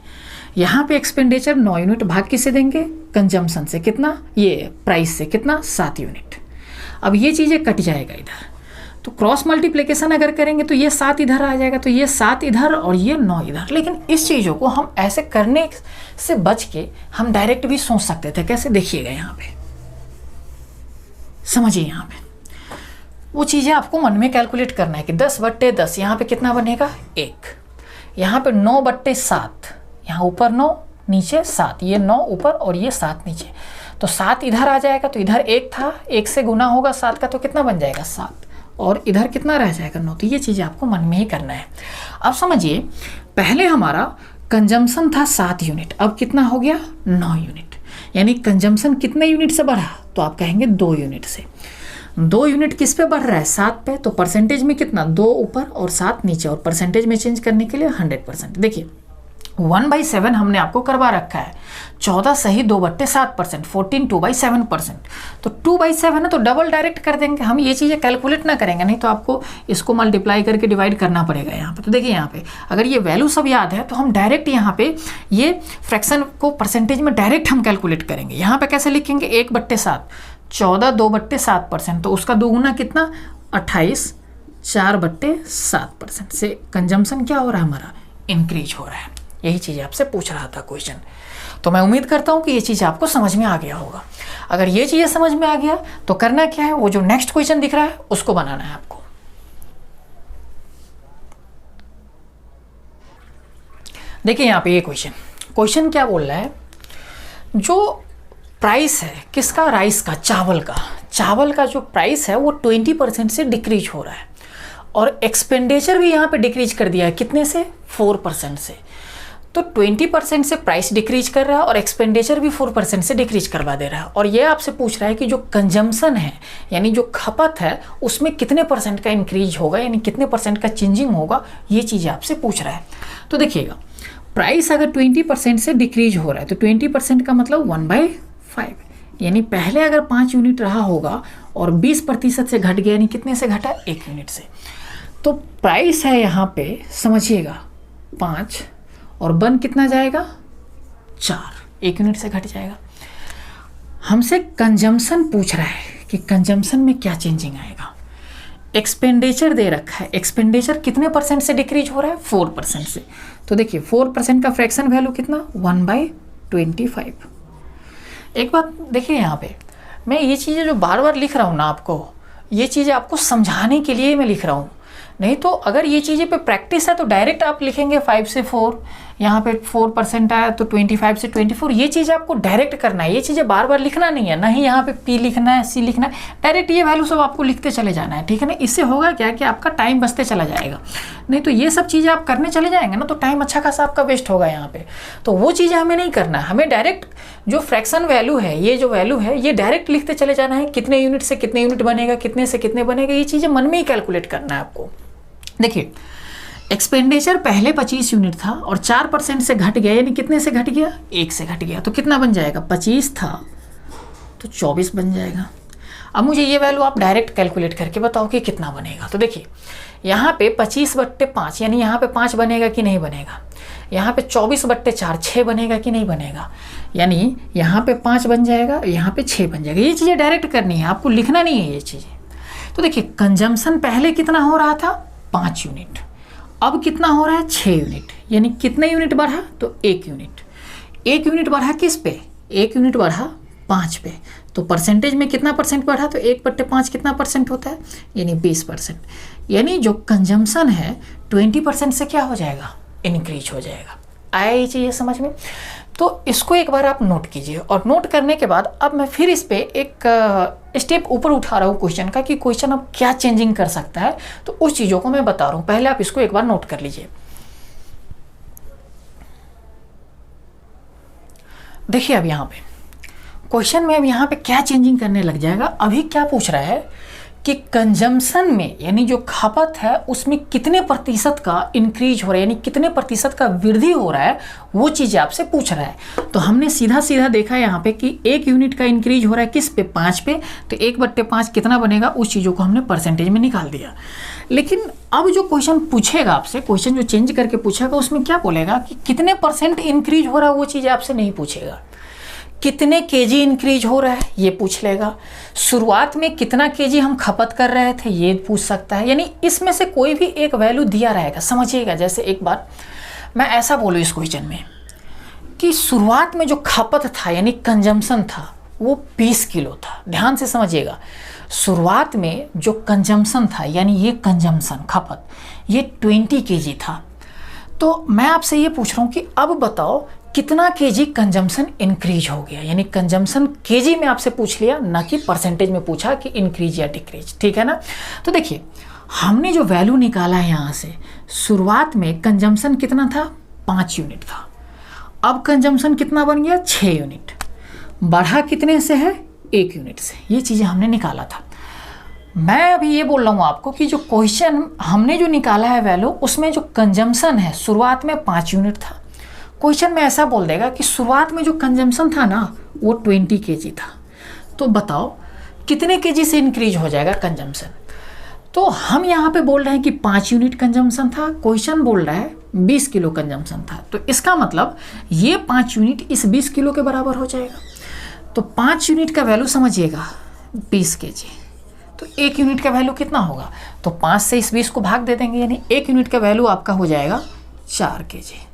यहाँ पे एक्सपेंडिचर 9 यूनिट, भाग किससे देंगे, कंजम्पशन से, कितना, ये प्राइस से, कितना, 7 यूनिट। अब ये चीज़ें कट जाएगा इधर, तो क्रॉस मल्टीप्लिकेशन अगर करेंगे तो ये 7 इधर आ जाएगा, तो ये 7 इधर और ये 9 इधर। लेकिन इस चीज़ों को हम ऐसे करने से बच के हम डायरेक्ट भी सोच सकते थे। कैसे, देखिएगा यहाँ पे, समझिए यहाँ पे वो चीज़ें आपको मन में कैलकुलेट करना है कि 10/10 यहाँ पे कितना बनेगा, 1, यहाँ पे 9/7, यहाँ ऊपर 9 नीचे 7, ये 9 ऊपर और ये 7 नीचे, तो 7 इधर आ जाएगा, तो इधर 1 था, 1 से गुना होगा 7 का, तो कितना बन जाएगा, 7, और इधर कितना रह जाएगा, 9। तो ये चीज़ें आपको मन में ही करना है। अब समझिए पहले हमारा कंजम्पशन था 7 यूनिट, अब कितना हो गया, 9 यूनिट, यानी कंजम्पशन कितने यूनिट से बढ़ा, तो आप कहेंगे 2 यूनिट से। 2 यूनिट किस पे बढ़ रहा है, 7 पे, तो परसेंटेज में कितना, 2 ऊपर और 7 नीचे, और परसेंटेज में चेंज करने के लिए 100%। देखिए 1/7 हमने आपको करवा रखा है, 14 सही 2/7%, 14 2/7%, तो 2/7 है तो डबल डायरेक्ट कर देंगे हम, ये चीज़ें कैलकुलेट ना करेंगे, नहीं तो आपको इसको मल्टीप्लाई करके डिवाइड करना पड़ेगा यहाँ पे। तो देखिए यहाँ पे अगर ये वैल्यू सब याद है तो हम डायरेक्ट यहाँ पे ये फ्रैक्शन को परसेंटेज में डायरेक्ट हम कैलकुलेट करेंगे। यहाँ पे कैसे लिखेंगे, 1/7, 14 2/7%, तो उसका दोगुना कितना, 28, 4/7% से कंजम्पशन क्या हो रहा है, हमारा इंक्रीज हो रहा है। यही चीज़ आपसे पूछ रहा था क्वेश्चन। तो मैं उम्मीद करता हूँ कि ये चीज़ आपको समझ में आ गया होगा। अगर ये चीज़ें समझ में आ गया तो करना क्या है, वो जो नेक्स्ट क्वेश्चन दिख रहा है उसको बनाना है आपको। देखिए यहाँ पे ये क्वेश्चन क्या बोल रहा है, जो प्राइस है किसका, राइस का, चावल का जो प्राइस है वो 20% से डिक्रीज हो रहा है, और एक्सपेंडिचर भी यहाँ पे डिक्रीज कर दिया है, कितने से, 4% से। तो 20% से प्राइस डिक्रीज कर रहा है और एक्सपेंडिचर भी 4% से डिक्रीज करवा दे रहा है। और ये आपसे पूछ रहा है कि जो कंजम्पशन है यानी जो खपत है उसमें कितने परसेंट का इंक्रीज होगा, यानी कितने परसेंट का चेंजिंग होगा, ये चीज़ आपसे पूछ रहा है। तो देखिएगा प्राइस अगर 20% से डिक्रीज हो रहा है तो 20% का मतलब 1/5, यानी पहले अगर 5 यूनिट रहा होगा और 20% से घट गया, यानी कितने से घटा, 1 यूनिट से। तो प्राइस है यहाँ पे समझिएगा 5 और बन कितना जाएगा, 4, 1 यूनिट से घट जाएगा। हमसे कंजम्पशन पूछ रहा है कि कंजम्पशन में क्या चेंजिंग आएगा। एक्सपेंडिचर दे रखा है, एक्सपेंडिचर कितने परसेंट से डिक्रीज हो रहा है, 4% से। तो देखिए 4% का फ्रैक्शन वैल्यू कितना, 1/25। एक बात देखिए यहाँ पे, मैं ये चीज़ें जो बार बार लिख रहा हूँ ना आपको, ये चीज़ें आपको समझाने के लिए मैं लिख रहा हूँ, नहीं तो अगर ये चीज़ें पे प्रैक्टिस है तो डायरेक्ट आप लिखेंगे 5 से 4, यहाँ पे 4% आया तो 25 से 24, ये चीज़ आपको डायरेक्ट करना है, ये चीज़ें बार बार लिखना नहीं है, ना ही यहाँ पे P लिखना है, C लिखना है, डायरेक्ट ये वैल्यू सब आपको लिखते चले जाना है, ठीक है ना। इससे होगा क्या कि आपका टाइम बचते चला जाएगा, नहीं तो ये सब चीज़ें आप करने चले जाएंगे ना तो टाइम अच्छा खासा आपका वेस्ट होगा यहाँ पे। तो वो चीज़ें हमें नहीं करना है, हमें डायरेक्ट जो फ्रैक्शन वैल्यू है, ये जो वैल्यू है ये डायरेक्ट लिखते चले जाना है, कितने यूनिट से कितने यूनिट बनेगा, कितने से कितने बनेगा, ये चीज़ें मन में ही कैलकुलेट करना है आपको। देखिए एक्सपेंडिचर पहले 25 यूनिट था और 4% से घट गया, यानी कितने से घट गया, 1 से घट गया, तो कितना बन जाएगा, 25 था तो 24 बन जाएगा। अब मुझे ये वैल्यू आप डायरेक्ट कैलकुलेट करके बताओ कि कितना बनेगा। तो देखिए यहाँ पे 25/5 यानी यहाँ पे 5 बनेगा कि नहीं बनेगा, यहाँ पे 24/4 6 बनेगा कि नहीं बनेगा, यानी यहाँ पे 5 बन जाएगा, यहाँ पे 6 बन जाएगा। ये चीज़ें डायरेक्ट करनी है, आपको लिखना नहीं है ये चीज़ें। तो देखिए कंजम्पशन पहले कितना हो रहा था, 5 यूनिट, अब कितना हो रहा है, 6 यूनिट, यानी कितने यूनिट बढ़ा, तो 1 यूनिट। 1 यूनिट बढ़ा किस पे, 1 यूनिट बढ़ा 5 पे, तो परसेंटेज में कितना परसेंट बढ़ा, तो 1/5 कितना परसेंट होता है, यानी 20%। यानी जो कंजम्पशन है 20% से क्या हो जाएगा, इंक्रीज हो जाएगा। आया ये चीज़ समझ में। तो इसको एक बार आप नोट कीजिए, और नोट करने के बाद अब मैं फिर इस पे एक स्टेप ऊपर उठा रहा हूँ क्वेश्चन का, कि क्वेश्चन अब क्या चेंजिंग कर सकता है, तो उस चीज़ों को मैं बता रहा हूँ। पहले आप इसको एक बार नोट कर लीजिए। देखिए अब यहाँ पे क्वेश्चन में अब यहाँ पे क्या चेंजिंग करने लग जाएगा। अभी क्या पूछ रहा है कि कंजम्पशन में यानी जो खपत है उसमें कितने प्रतिशत का इंक्रीज हो रहा है, यानी कितने प्रतिशत का वृद्धि हो रहा है, वो चीज़ आपसे पूछ रहा है। तो हमने सीधा सीधा देखा यहाँ पे कि 1 यूनिट का इंक्रीज हो रहा है किस पे, 5 पे, तो 1/5 कितना बनेगा, उस चीज़ों को हमने परसेंटेज में निकाल दिया। लेकिन अब जो क्वेश्चन पूछेगा आपसे, क्वेश्चन जो चेंज करके पूछेगा उसमें क्या बोलेगा कि कितने % इंक्रीज हो रहा है, वो चीज़ आपसे नहीं पूछेगा। कितने केजी इंक्रीज हो रहा है ये पूछ लेगा। शुरुआत में कितना केजी हम खपत कर रहे थे ये पूछ सकता है। यानी इसमें से कोई भी एक वैल्यू दिया रहेगा। समझिएगा, जैसे एक बार मैं ऐसा बोलूँ इस क्वेश्चन में कि शुरुआत में जो खपत था यानी कंजम्पशन था वो 20 किलो था। ध्यान से समझिएगा, शुरुआत में जो कंजम्पशन था यानी ये कंजम्पशन खपत ये 20 केजी था। तो मैं आपसे ये पूछ रहा हूँ कि अब बताओ कितना केजी कंजम्पशन इंक्रीज हो गया। यानी कंजम्पशन केजी में आपसे पूछ लिया, ना कि परसेंटेज में पूछा कि इंक्रीज या डिक्रीज। ठीक है ना। तो देखिए हमने जो वैल्यू निकाला है यहाँ से, शुरुआत में कंजम्पशन कितना था, 5 यूनिट था। अब कंजम्पशन कितना बन गया, 6 यूनिट। बढ़ा कितने से है, 1 यूनिट से। ये चीज़ें हमने निकाला था। मैं अभी ये बोल रहा हूँ आपको कि जो क्वेश्चन हमने जो निकाला है वैल्यू, उसमें जो कंजम्पशन है शुरुआत में 5 यूनिट था। क्वेश्चन में ऐसा बोल देगा कि शुरुआत में जो कंजम्पशन था ना वो 20 केजी था। तो बताओ कितने केजी से इंक्रीज हो जाएगा कंजम्पशन। तो हम यहाँ पे बोल रहे हैं कि 5 यूनिट कंजम्पशन था, क्वेश्चन बोल रहा है 20 किलो कंजम्पशन था। तो इसका मतलब ये 5 यूनिट इस 20 किलो के बराबर हो जाएगा। तो 5 यूनिट का वैल्यू समझिएगा 20 केजी। तो 1 यूनिट का वैल्यू कितना होगा, तो 5 से इस 20 को भाग दे देंगे, यानी 1 यूनिट का वैल्यू आपका हो जाएगा 4 केजी।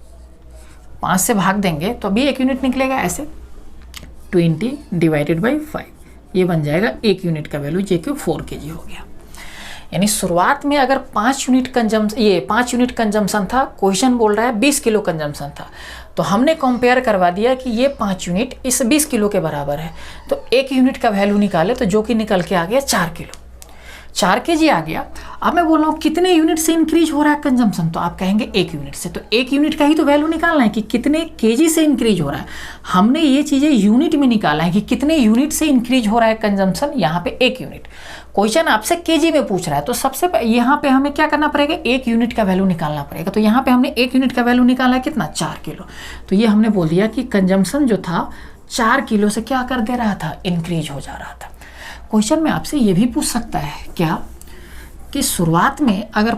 5 से भाग देंगे तो अभी 1 यूनिट निकलेगा, ऐसे 20/5 ये बन जाएगा 1 यूनिट का वैल्यू, जो कि 4 केजी हो गया। यानी शुरुआत में अगर 5 यूनिट कंजम्पशन था, क्वेश्चन बोल रहा है 20 किलो कंजम्पशन था, तो हमने कंपेयर करवा दिया कि ये 5 यूनिट इस 20 किलो के बराबर है। तो 1 यूनिट का वैल्यू निकाले तो जो कि निकल के आ गया 4 किलो, 4 केजी आ गया। अब मैं बोल रहा हूँ कितने यूनिट से इंक्रीज हो रहा है कंजम्पशन, तो आप कहेंगे 1 यूनिट से। तो 1 यूनिट का ही तो वैल्यू निकालना है कि कितने केजी से इंक्रीज हो रहा है। हमने ये चीज़ें यूनिट में निकाला है कि कितने यूनिट से इंक्रीज हो रहा है कंजम्पशन, यहाँ पे 1 यूनिट। क्वेश्चन आपसे केजी में पूछ रहा है, तो सबसे यहाँ पे हमें क्या करना पड़ेगा, 1 यूनिट का वैल्यू निकालना पड़ेगा। तो यहाँ पे हमने 1 यूनिट का वैल्यू निकाला है कितना, 4 किलो। तो ये हमने बोल दिया कि कंजम्पशन जो था 4 किलो से क्या कर दे रहा था, इंक्रीज हो जा रहा था। क्वेश्चन में आपसे ये भी पूछ सकता है क्या कि शुरुआत में अगर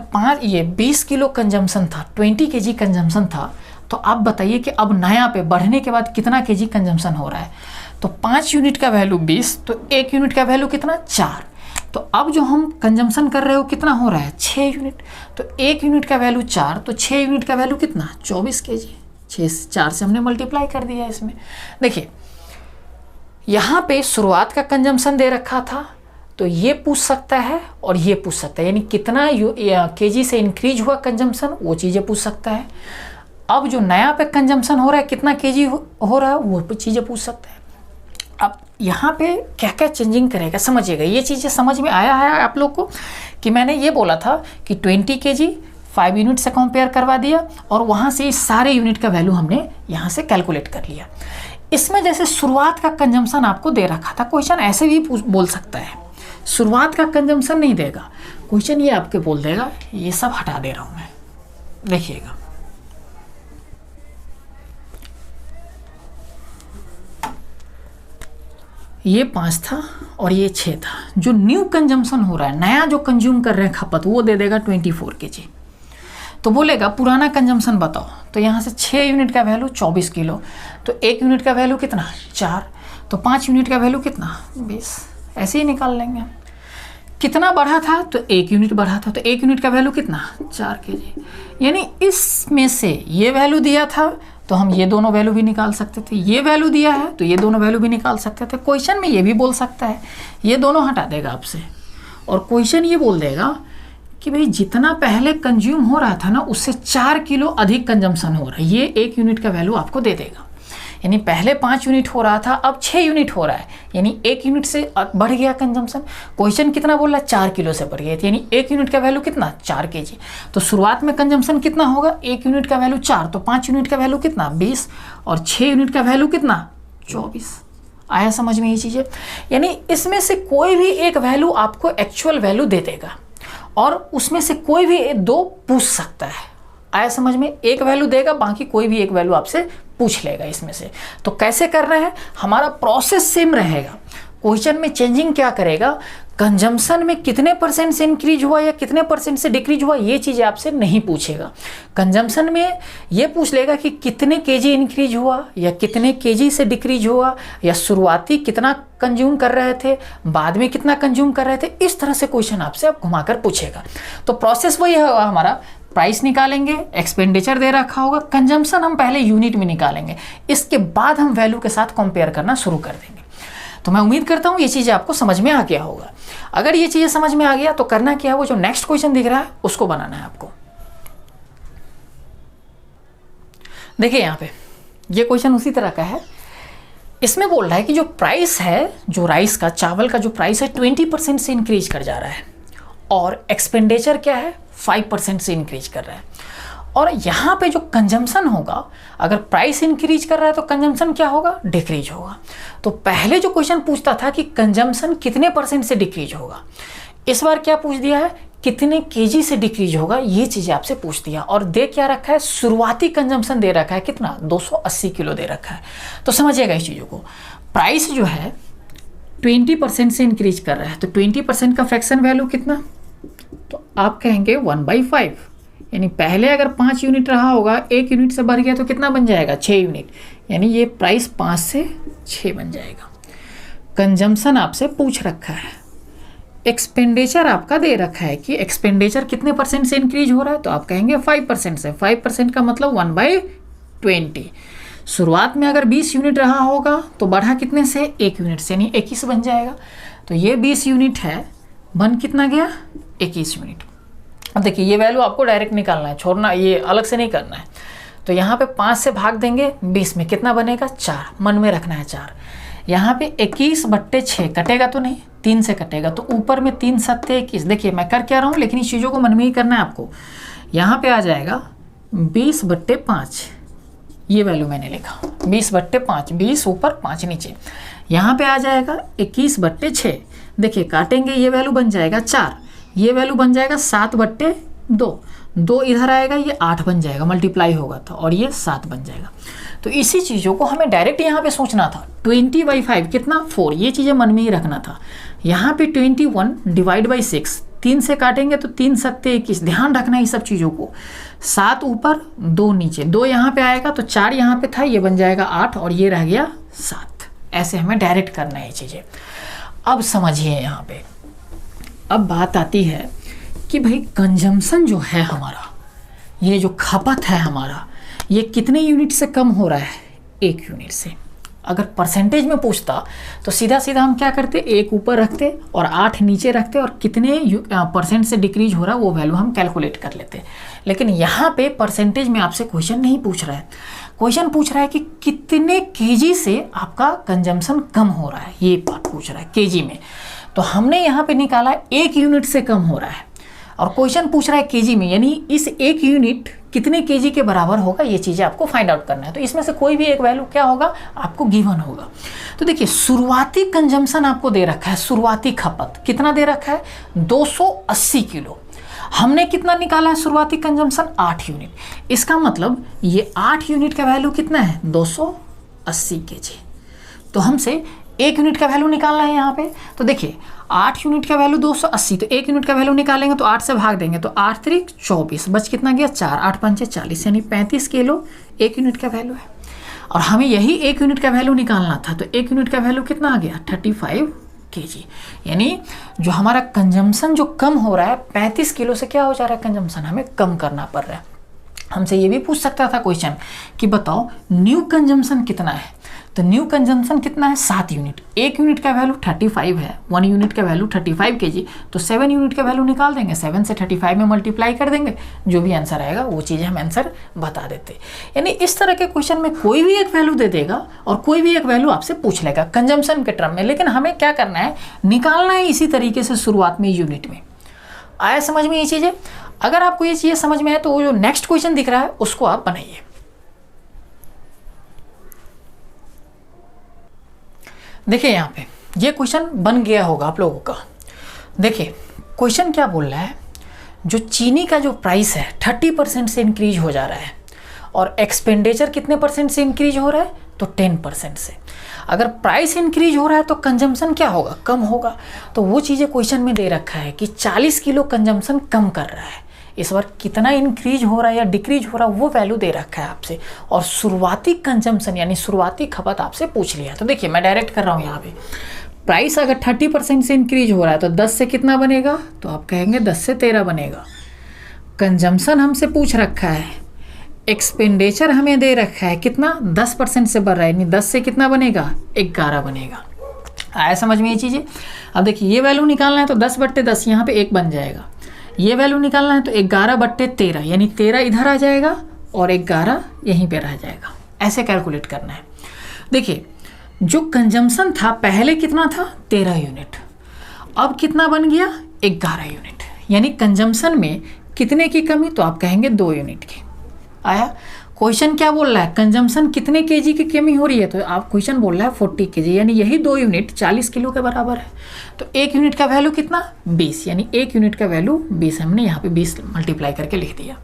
20 किलो कंजम्पशन था, 20 केजी कंजम्पशन था, तो आप बताइए कि अब नया पे बढ़ने के बाद कितना केजी कंजम्पशन हो रहा है। तो 5 यूनिट का वैल्यू 20, तो 1 यूनिट का वैल्यू कितना, 4। तो अब जो हम कंजम्पशन कर रहे हो कितना हो रहा है, 6 यूनिट। तो 1 यूनिट का वैल्यू 4, तो 6 यूनिट का वैल्यू कितना, 24 केजी। 4 से हमने मल्टीप्लाई कर दिया इसमें। देखिए यहाँ पे शुरुआत का कंजम्पशन दे रखा था, तो ये पूछ सकता है और ये पूछ सकता है, यानी कितना केजी से इंक्रीज हुआ कंजम्पशन, वो चीज़ें पूछ सकता है। अब जो नया पे कंजम्पशन हो रहा है कितना केजी हो रहा है, वो चीज़ें पूछ सकता है। अब यहाँ पे क्या क्या चेंजिंग करेगा समझिएगा। ये चीज़ें समझ में आया है आप लोग को कि मैंने ये बोला था कि 20 केजी 5 यूनिट से कंपेयर करवा दिया और वहाँ से इस सारे यूनिट का वैल्यू हमने यहाँ से कैलकुलेट कर लिया। इसमें जैसे शुरुआत का कंजम्पशन आपको दे रखा था, क्वेश्चन ऐसे भी बोल सकता है, शुरुआत का कंजम्पशन नहीं देगा क्वेश्चन, ये आपके बोल देगा, ये सब हटा दे रहा हूँ मैं, देखिएगा। ये 5 था और ये 6 था। जो न्यू कंजम्पशन हो रहा है, नया जो कंज्यूम कर रहे हैं खपत, वो दे देगा 24 केजी। तो बोलेगा पुराना कंजम्पशन बताओ, तो यहाँ से 6 यूनिट का वैल्यू 24 किलो, तो 1 यूनिट का वैल्यू कितना, 4, तो 5 यूनिट का वैल्यू कितना, 20। ऐसे ही निकाल लेंगे। कितना बढ़ा था, तो 1 यूनिट बढ़ा था, तो 1 यूनिट का वैल्यू कितना, 4 केजी। यानी इसमें से ये वैल्यू दिया था तो हम ये दोनों वैल्यू भी निकाल सकते थे, ये वैल्यू दिया है तो ये दोनों वैल्यू भी निकाल सकते थे। क्वेश्चन में ये भी बोल सकता है, ये दोनों हटा देगा आपसे, और क्वेश्चन ये बोल देगा कि भाई जितना पहले कंज्यूम हो रहा था ना उससे 4 किलो अधिक कंजम्पशन हो रहा है, ये 1 यूनिट का वैल्यू आपको दे देगा। यानी पहले 5 यूनिट हो रहा था, अब 6 यूनिट हो रहा है, यानी 1 यूनिट से बढ़ गया कंजम्पशन। क्वेश्चन कितना बोल रहा है, 4 किलो से बढ़ गया, यानी 1 यूनिट का वैल्यू कितना, 4 केजी। तो शुरुआत में कंजम्पशन कितना होगा, 1 यूनिट का वैल्यू 4, तो 5 यूनिट का वैल्यू कितना, 20, और 6 यूनिट का वैल्यू कितना, 24। आया समझ में ये चीज़ें? यानी इसमें से कोई भी एक वैल्यू आपको एक्चुअल वैल्यू दे देगा और उसमें से कोई भी दो पूछ सकता है। आया समझ में? एक वैल्यू देगा, बाकी कोई भी एक वैल्यू आपसे पूछ लेगा इसमें से। तो कैसे करना है? हमारा प्रोसेस सेम रहेगा। क्वेश्चन में चेंजिंग क्या करेगा, कंजम्पशन में कितने परसेंट से इंक्रीज हुआ या कितने परसेंट से डिक्रीज हुआ, ये चीज़ें आपसे नहीं पूछेगा। कंजम्पशन में ये पूछ लेगा कि कितने केजी इंक्रीज हुआ या कितने केजी से डिक्रीज हुआ, या शुरुआती कितना कंज्यूम कर रहे थे, बाद में कितना कंज्यूम कर रहे थे। इस तरह से क्वेश्चन आपसे अब घुमाकर पूछेगा। तो प्रोसेस वही होगा हमारा, प्राइस निकालेंगे, एक्सपेंडिचर दे रखा होगा, कंजम्पशन हम पहले यूनिट में निकालेंगे, इसके बाद हम वैल्यू के साथ कंपेयर करना शुरू कर देंगे। तो मैं उम्मीद करता हूँ ये चीज़ें आपको समझ में आ गया होगा। अगर ये चीज़ें समझ में आ गया तो करना क्या है, वो जो नेक्स्ट क्वेश्चन दिख रहा है उसको बनाना है आपको। देखिए यहाँ पे ये क्वेश्चन उसी तरह का है। इसमें बोल रहा है कि जो प्राइस है, जो राइस का, चावल का जो प्राइस है 20% से इंक्रीज कर जा रहा है और एक्सपेंडिचर क्या है 5% से इंक्रीज कर रहा है। और यहाँ पे जो कंजम्पशन होगा, अगर प्राइस इंक्रीज कर रहा है तो कंजम्पशन क्या होगा, डिक्रीज होगा। तो पहले जो क्वेश्चन पूछता था कि कंजम्पशन कितने परसेंट से डिक्रीज होगा, इस बार क्या पूछ दिया है, कितने केजी से डिक्रीज होगा, ये चीज़ें आपसे पूछ दिया। और दे क्या रखा है, शुरुआती कंजम्पशन दे रखा है कितना, 280 किलो दे रखा है। तो समझिएगा इस चीज़ों को। प्राइस जो है 20% से इंक्रीज कर रहा है, तो 20% का फ्रैक्शन वैल्यू कितना, तो आप कहेंगे 1/5। यानी पहले अगर 5 यूनिट रहा होगा, 1 यूनिट से बढ़ गया तो कितना बन जाएगा, 6 यूनिट। यानी ये प्राइस 5 से 6 बन जाएगा। कंजम्पशन आपसे पूछ रखा है, एक्सपेंडिचर आपका दे रखा है कि एक्सपेंडिचर कितने परसेंट से इंक्रीज हो रहा है, तो आप कहेंगे 5% से। 5% का मतलब 1/20। शुरुआत में अगर 20 यूनिट रहा होगा तो बढ़ा कितने से, 1 यूनिट से, यानी 21 बन जाएगा। तो ये 20 यूनिट है, बन कितना गया, 21 यूनिट। अब देखिए ये वैल्यू आपको डायरेक्ट निकालना है, छोड़ना, ये अलग से नहीं करना है। तो यहाँ पे 5 से भाग देंगे 20 में, कितना बनेगा, 4। मन में रखना है 4। यहाँ पे 21/6 कटेगा तो नहीं, 3 से कटेगा, तो ऊपर में 3 7 21। देखिए मैं कर क्या रहा हूँ, लेकिन इस चीज़ों को मन में ही करना है आपको। यहाँ पे आ जाएगा 20/5, ये वैल्यू मैंने लिखा 20/5, 20 ऊपर 5 नीचे। यहाँ पे आ जाएगा 21/6। देखिए काटेंगे, ये वैल्यू बन जाएगा 4, ये वैल्यू बन जाएगा 7/2, 2 इधर आएगा, ये 8 बन जाएगा, मल्टीप्लाई होगा तो, और ये 7 बन जाएगा। तो इसी चीज़ों को हमें डायरेक्ट यहाँ पे सोचना था। 20/5 कितना, 4, ये चीज़ें मन में ही रखना था। यहाँ पे 21 डिवाइड बाई 6, 3 से काटेंगे तो 3 7 21, ध्यान रखना है ये सब चीज़ों को। 7 ऊपर 2 नीचे, 2 यहाँ पे आएगा तो 4 यहाँ पे था, ये बन जाएगा 8 और ये रह गया 7। ऐसे हमें डायरेक्ट करना है ये चीज़ें। अब समझिए यहाँ पे, अब बात आती है कि भाई कंजम्पशन जो है हमारा, ये जो खपत है हमारा, ये कितने यूनिट से कम हो रहा है, 1 यूनिट से। अगर परसेंटेज में पूछता तो सीधा सीधा हम क्या करते, 1 ऊपर रखते और 8 नीचे रखते और कितने परसेंट से डिक्रीज हो रहा है वो वैल्यू हम कैलकुलेट कर लेते। लेकिन यहाँ पे परसेंटेज में आपसे क्वेश्चन नहीं पूछ रहा है, क्वेश्चन पूछ रहा है कि कितने केजी से आपका कंजम्पशन कम हो रहा है, ये बात पूछ रहा है केजी में। तो हमने यहाँ पे निकाला 1 यूनिट से कम हो रहा है और क्वेश्चन पूछ रहा है केजी में, यानी इस 1 यूनिट कितने केजी के बराबर होगा, ये चीज़ें आपको फाइंड आउट करना है। तो इसमें से कोई भी एक वैल्यू क्या होगा, आपको गिवन होगा। तो देखिए शुरुआती कंजम्पशन आपको दे रखा है, शुरुआती खपत कितना दे रखा है, 280 किलो। हमने कितना निकाला है शुरुआती कंजम्पशन, 8 यूनिट। इसका मतलब ये 8 यूनिट का वैल्यू कितना है, 280 केजी। तो हमसे 1 यूनिट का वैल्यू निकालना है यहाँ पे। तो देखिए 8 यूनिट का वैल्यू 280, तो 1 यूनिट का वैल्यू निकालेंगे तो 8 से भाग देंगे तो 8 3 24, बच कितना गया 4, 8 5 40, यानी 35 किलो 1 यूनिट का वैल्यू है। और हमें यही 1 यूनिट का वैल्यू निकालना था, तो 1 यूनिट का वैल्यू कितना आ गया, 35 केजी। यानी जो हमारा कंजम्पशन जो कम हो रहा है, 35 किलो से क्या हो जा रहा है, कंजम्पशन हमें कम करना पड़ रहा है। हमसे ये भी पूछ सकता था क्वेश्चन कि बताओ न्यू कंजम्पशन कितना है, तो न्यू कंजम्पशन कितना है, 7 यूनिट। 1 यूनिट का वैल्यू 35 है, 1 यूनिट का वैल्यू 35 केजी, तो 7 यूनिट का वैल्यू निकाल देंगे, 7 से 35 में मल्टीप्लाई कर देंगे, जो भी आंसर आएगा वो चीज़ें हम आंसर बता देते। यानी इस तरह के क्वेश्चन में कोई भी एक वैल्यू दे देगा और कोई भी एक वैल्यू आपसे पूछ लेगा कंजम्पशन के टर्म में, लेकिन हमें क्या करना है, निकालना है इसी तरीके से शुरुआत में यूनिट में। आया समझ में ये चीज़ें? अगर आपको ये चीज़ें समझ में आए तो वो जो नेक्स्ट क्वेश्चन दिख रहा है उसको आप बनाइए। देखिए यहाँ पे ये क्वेश्चन बन गया होगा आप लोगों का। देखिए क्वेश्चन क्या बोल रहा है, जो चीनी का जो प्राइस है 30% से इंक्रीज हो जा रहा है और एक्सपेंडिचर कितने परसेंट से इंक्रीज हो रहा है, तो 10% से। अगर प्राइस इंक्रीज हो रहा है तो कंजम्पशन क्या होगा, कम होगा। तो वो चीज़ें क्वेश्चन में दे रखा है कि 40 किलो कंजम्पशन कम कर रहा है। इस बार कितना इंक्रीज हो रहा है या डिक्रीज हो रहा है वो वैल्यू दे रखा है आपसे, और शुरुआती कंजम्पशन यानी शुरुआती खपत आपसे पूछ लिया। तो देखिए मैं डायरेक्ट कर रहा हूँ यहाँ पे, प्राइस अगर 30% से इंक्रीज हो रहा है तो 10 से कितना बनेगा, तो आप कहेंगे 10 से 13 बनेगा। कंजम्पशन हमसे पूछ रखा है, एक्सपेंडिचर हमें दे रखा है कितना, 10% से बढ़ रहा है, यानी 10 से कितना बनेगा, 11 बनेगा। आया समझ में ये चीज़ें। अब देखिए ये वैल्यू निकालना है तो 10/10 यहाँ पे 1 बन जाएगा। ये वैल्यू निकालना है तो 11/13 यानी 13 इधर आ जाएगा और 11 यहीं पे रह जाएगा। ऐसे कैलकुलेट करना है। देखिए जो कंजम्पशन था पहले कितना था, 13 यूनिट, अब कितना बन गया, 11 यूनिट। यानी कंजम्पशन में कितने की कमी, तो आप कहेंगे 2 यूनिट की। आया। क्वेश्चन क्या बोल रहा है, कंजम्पशन कितने केजी की कमी हो रही है, तो आप क्वेश्चन बोल रहा है 40 केजी, यानी यही 2 यूनिट 40 किलो के बराबर है। तो 1 यूनिट का वैल्यू कितना, 20, यानी 1 यूनिट का वैल्यू 20, हमने यहाँ पे 20 मल्टीप्लाई करके लिख दिया।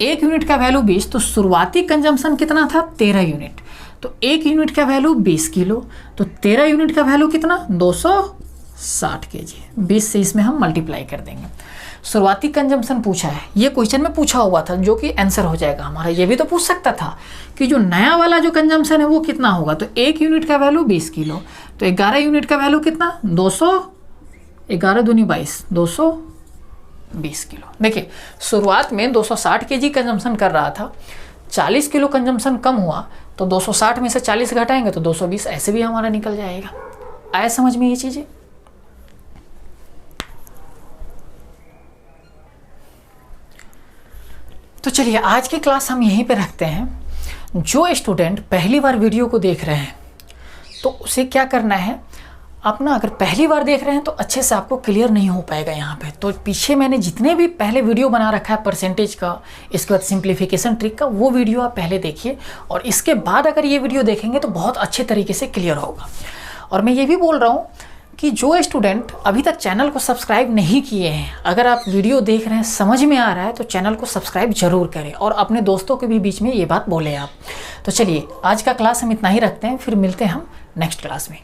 1 यूनिट का वैल्यू 20, तो शुरुआती कंजम्पशन कितना था, 13 यूनिट, तो 1 यूनिट का वैल्यू 20 किलो, तो 13 यूनिट का वैल्यू कितना, 260 केजी। 20 से इसमें हम मल्टीप्लाई कर देंगे। शुरुआती कंजम्पशन पूछा है, ये क्वेश्चन में पूछा हुआ था, जो कि आंसर हो जाएगा हमारा। ये भी तो पूछ सकता था कि जो नया वाला जो कंजम्पशन है वो कितना होगा, तो 1 यूनिट का वैल्यू 20 किलो, तो 11 यूनिट का वैल्यू कितना, 200, 11 दूनी 22, 220 किलो। देखिए शुरुआत में 260 केजी कंजम्पशन कर रहा था, 40 किलो कंजम्पशन कम हुआ तो 260 में से 40 घटाएंगे तो 220, ऐसे भी हमारा निकल जाएगा। आया समझ में ये चीज़ें। तो चलिए आज की क्लास हम यहीं पे रखते हैं। जो स्टूडेंट पहली बार वीडियो को देख रहे हैं तो उसे क्या करना है, आप ना अगर पहली बार देख रहे हैं तो अच्छे से आपको क्लियर नहीं हो पाएगा यहाँ पे। तो पीछे मैंने जितने भी पहले वीडियो बना रखा है परसेंटेज का, इसके बाद सिंप्लीफिकेशन ट्रिक का, वो वीडियो आप पहले देखिए, और इसके बाद अगर ये वीडियो देखेंगे तो बहुत अच्छे तरीके से क्लियर होगा। और मैं ये भी बोल रहा हूँ कि जो स्टूडेंट अभी तक चैनल को सब्सक्राइब नहीं किए हैं, अगर आप वीडियो देख रहे हैं समझ में आ रहा है तो चैनल को सब्सक्राइब जरूर करें, और अपने दोस्तों के भी बीच में ये बात बोलें आप। तो चलिए आज का क्लास हम इतना ही रखते हैं, फिर मिलते हैं हम नेक्स्ट क्लास में।